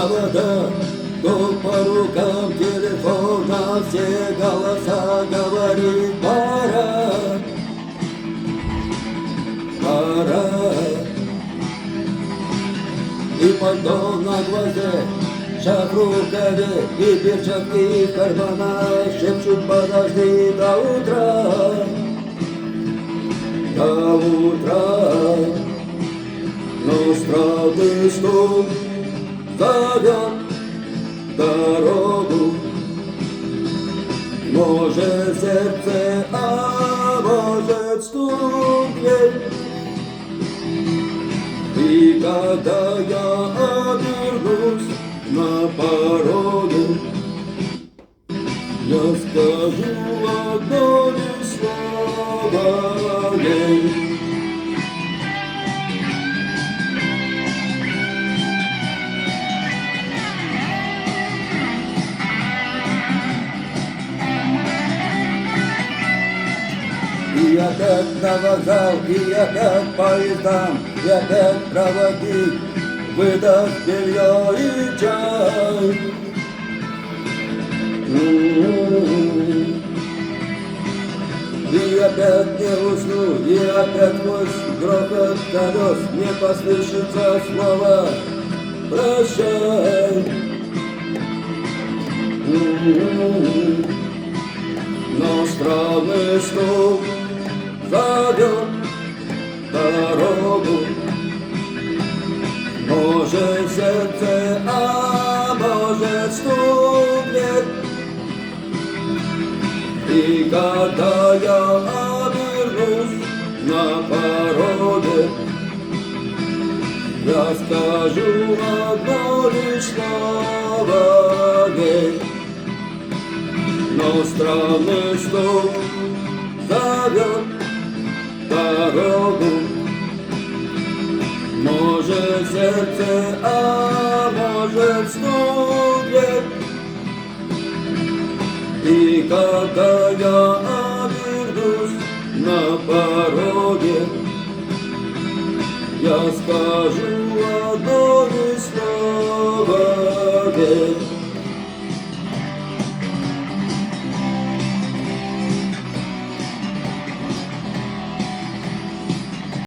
провода, то по рукам телефона все голоса говорит: пора, пора. И пальто на глазе, шаг в рукаве, и перчатки в карманах шепчут: подожди до утра, до утра. Но странный стук зовет дорогу. Может сердце, а может стук дверь. И когда я обернусь на пороге, я скажу одно лишь слово ей. И опять на вокзал, и опять поездам, и опять проводить, выдав белье и чай. И опять не усну, и опять сквозь грохот колес мне послышится слово «Прощай». Но странный стук зовет дорогу. Может сердце, а может стук дверь. И когда я обернусь на пороге, я скажу одно лишь слово ей. Но странный стук зовет дорогу. Может сердце, а может стук дверь. И когда я обернусь на пороге, я скажу одно лишь слово ей.